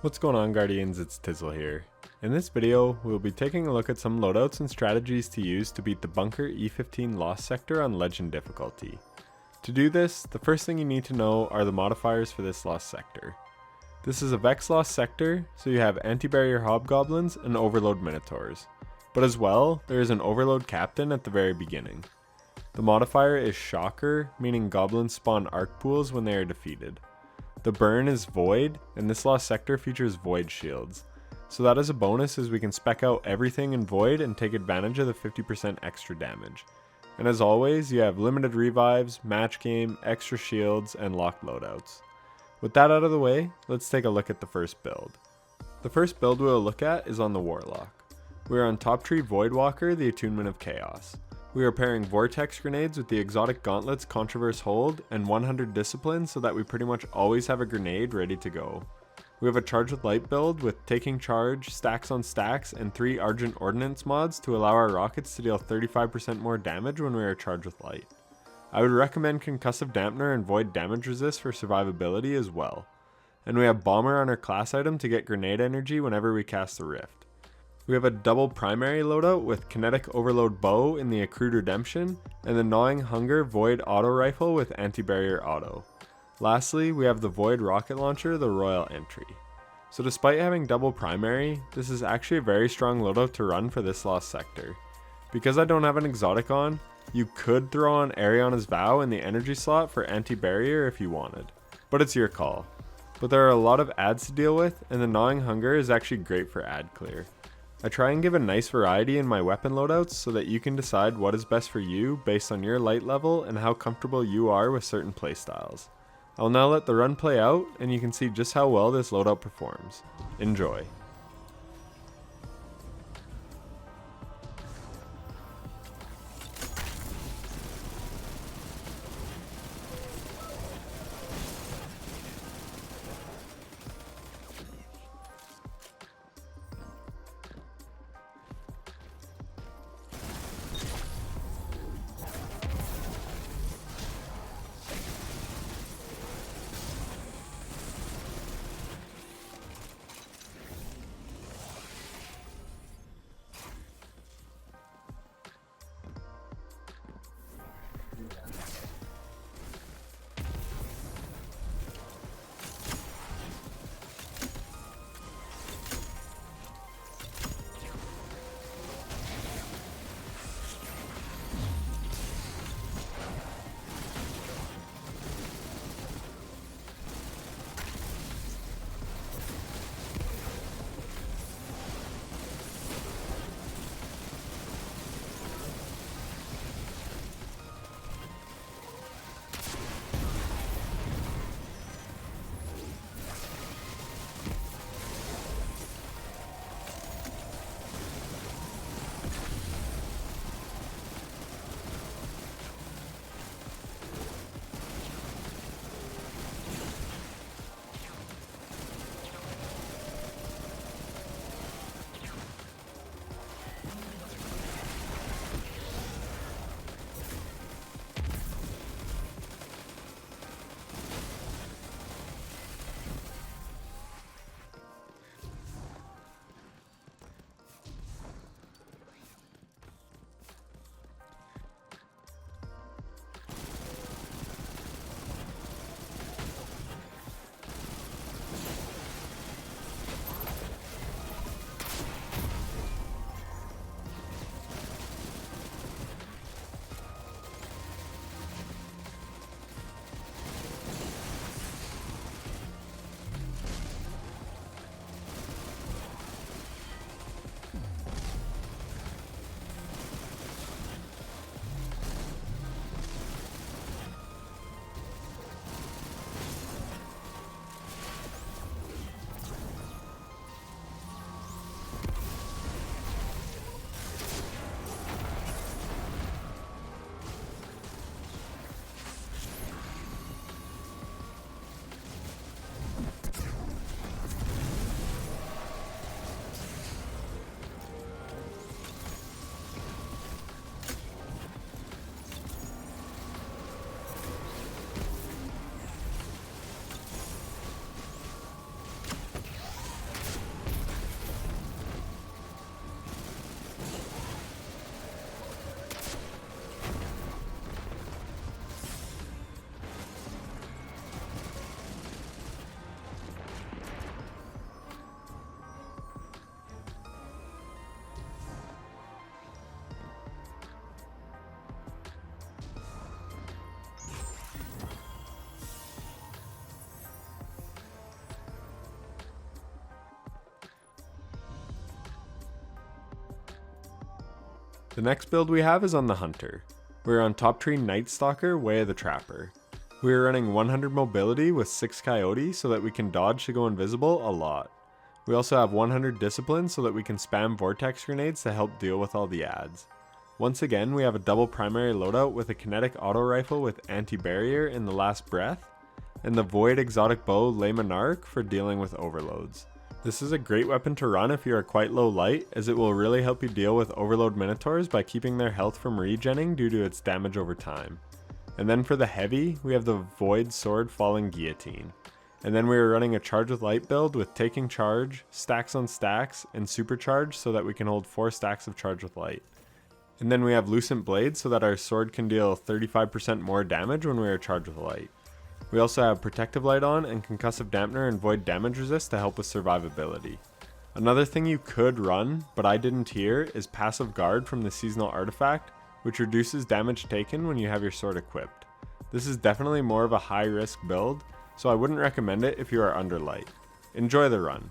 What's going on, Guardians? It's Tizzle here. In this video, we'll be taking a look at some loadouts and strategies to use to beat the Bunker E15 Lost Sector on Legend difficulty. To do this, the first thing you need to know are the modifiers for this Lost Sector. This is a Vex Lost Sector, so you have Anti-Barrier Hobgoblins and Overload Minotaurs. But as well, there is an Overload Captain at the very beginning. The modifier is Shocker, meaning goblins spawn arc pools when they are defeated. The burn is Void, and this Lost Sector features Void shields. So that as a bonus is we can spec out everything in Void and take advantage of the 50% extra damage. And as always, you have limited revives, match game, extra shields, and locked loadouts. With that out of the way, let's take a look at the first build. The first build we'll look at is on the Warlock. We are on Top Tree Voidwalker, the Attunement of Chaos. We are pairing Vortex Grenades with the Exotic Gauntlet's Controverse Hold and 100 Discipline so that we pretty much always have a grenade ready to go. We have a Charge with Light build with Taking Charge, Stacks on Stacks, and 3 Argent Ordnance mods to allow our rockets to deal 35% more damage when we are charged with light. I would recommend Concussive Dampener and Void Damage Resist for survivability as well. And we have Bomber on our class item to get grenade energy whenever we cast the Rift. We have a double primary loadout with Kinetic Overload Bow in the Accrued Redemption, and the Gnawing Hunger Void Auto Rifle with Anti-Barrier Auto. Lastly, we have the Void Rocket Launcher, the Royal Entry. So despite having double primary, this is actually a very strong loadout to run for this Lost Sector. Because I don't have an exotic on, you could throw on Ariana's Vow in the energy slot for anti-barrier if you wanted, but it's your call. But there are a lot of ads to deal with, and the Gnawing Hunger is actually great for ad clear. I try and give a nice variety in my weapon loadouts so that you can decide what is best for you based on your light level and how comfortable you are with certain playstyles. I'll now let the run play out, and you can see just how well this loadout performs. Enjoy. The next build we have is on the Hunter. We're on Top Tree Night Stalker, Way of the Trapper. We are running 100 mobility with 6 Coyote so that we can dodge to go invisible a lot. We also have 100 discipline so that we can spam vortex grenades to help deal with all the ads. Once again, we have a double primary loadout with a kinetic auto rifle with anti-barrier in the last breath, and the Void exotic bow Le Monarch for dealing with overloads. This is a great weapon to run if you are quite low light, as it will really help you deal with overload minotaurs by keeping their health from regenning due to its damage over time. And then for the heavy, we have the Void sword Falling Guillotine. And then we are running a charge with light build with taking charge, stacks on stacks, and supercharge so that we can hold 4 stacks of charge with light. And then we have Lucent Blade so that our sword can deal 35% more damage when we are charged with light. We also have Protective Light on and Concussive Dampener and Void Damage Resist to help with survivability. Another thing you could run, but I didn't here, is Passive Guard from the Seasonal Artifact, which reduces damage taken when you have your sword equipped. This is definitely more of a high risk build, so I wouldn't recommend it if you are under light. Enjoy the run.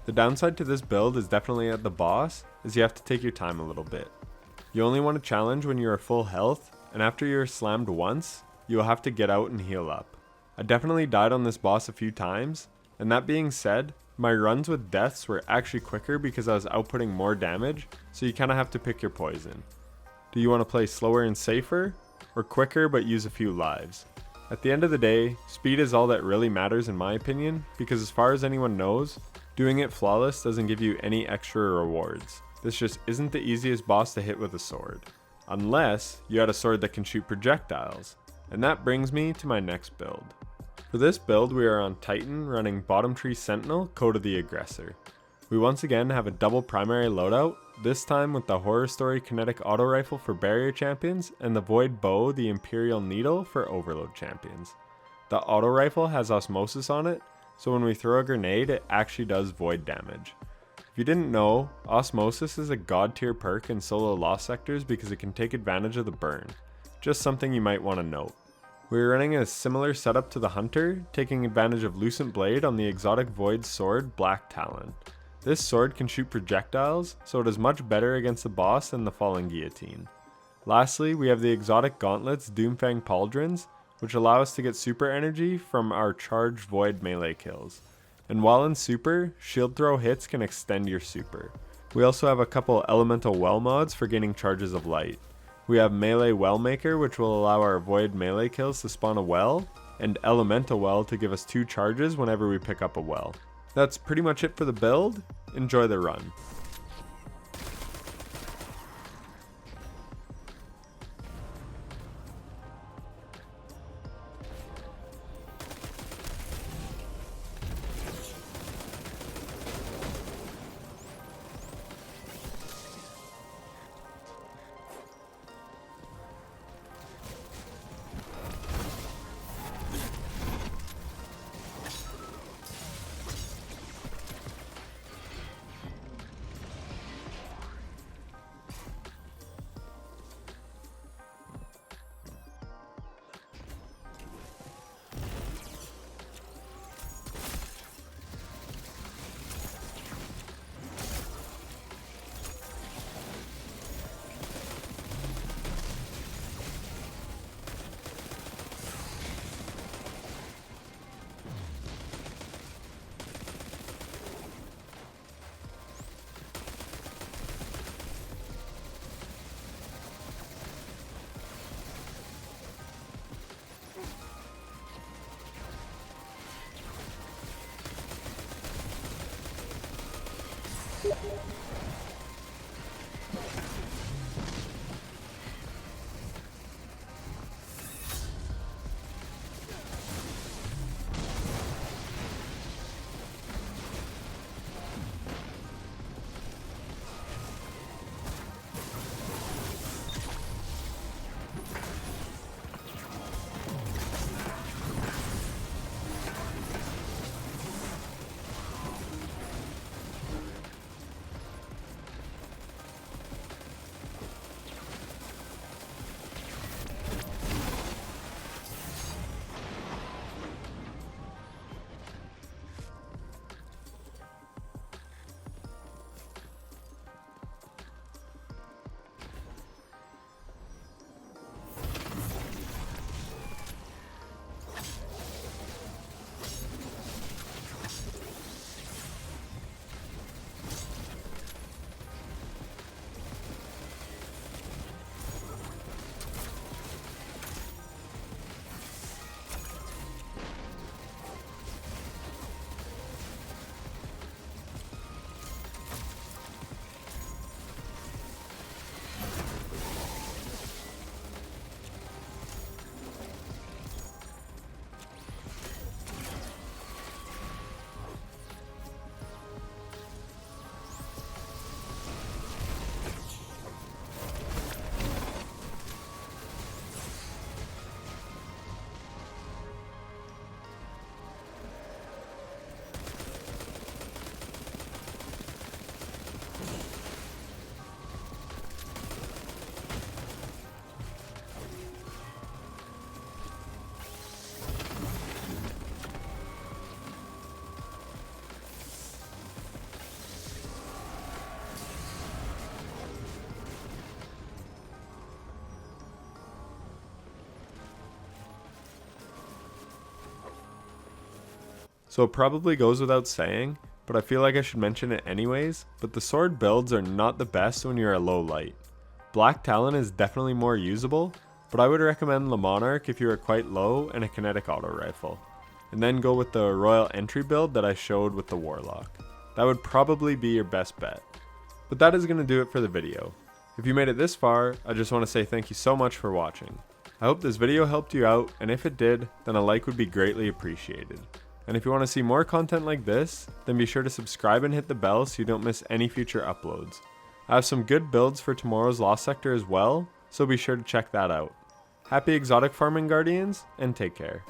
The downside to this build is definitely at the boss, is you have to take your time a little bit. You only want to challenge when you are full health, and after you're slammed once, you will have to get out and heal up. I definitely died on this boss a few times, and that being said, my runs with deaths were actually quicker because I was outputting more damage, so you kind of have to pick your poison. Do you want to play slower and safer, or quicker but use a few lives? At the end of the day, speed is all that really matters in my opinion, because as far as anyone knows, doing it flawless doesn't give you any extra rewards. This just isn't the easiest boss to hit with a sword. Unless you had a sword that can shoot projectiles. And that brings me to my next build. For this build we are on Titan running Bottom Tree Sentinel, Code of the Aggressor. We once again have a double primary loadout, this time with the Horror Story Kinetic Auto Rifle for Barrier Champions and the Void Bow the Imperial Needle for Overload Champions. The auto rifle has Osmosis on it, so when we throw a grenade it actually does void damage. If you didn't know, Osmosis is a god tier perk in solo lost sectors because it can take advantage of the burn. Just something you might want to note. We're running a similar setup to the Hunter, taking advantage of Lucent Blade on the exotic Void Sword Black Talon. This sword can shoot projectiles, so it is much better against the boss than the Falling Guillotine. Lastly, we have the exotic gauntlets Doomfang Pauldrons, which allow us to get super energy from our charged Void melee kills. And while in super, shield throw hits can extend your super. We also have a couple elemental well mods for gaining charges of light. We have Melee Well Maker, which will allow our Void melee kills to spawn a well, and Elemental Well to give us 2 charges whenever we pick up a well. That's pretty much it for the build. Enjoy the run. So it probably goes without saying, but I feel like I should mention it anyways, but the sword builds are not the best when you're a low light. Black Talon is definitely more usable, but I would recommend Le Monarch if you are quite low and a kinetic auto rifle. And then go with the Royal Entry build that I showed with the Warlock. That would probably be your best bet. But that is going to do it for the video. If you made it this far, I just want to say thank you so much for watching. I hope this video helped you out, and if it did, then a like would be greatly appreciated. And if you want to see more content like this, then be sure to subscribe and hit the bell so you don't miss any future uploads. I have some good builds for tomorrow's Lost Sector as well, so be sure to check that out. Happy exotic farming, Guardians, and take care.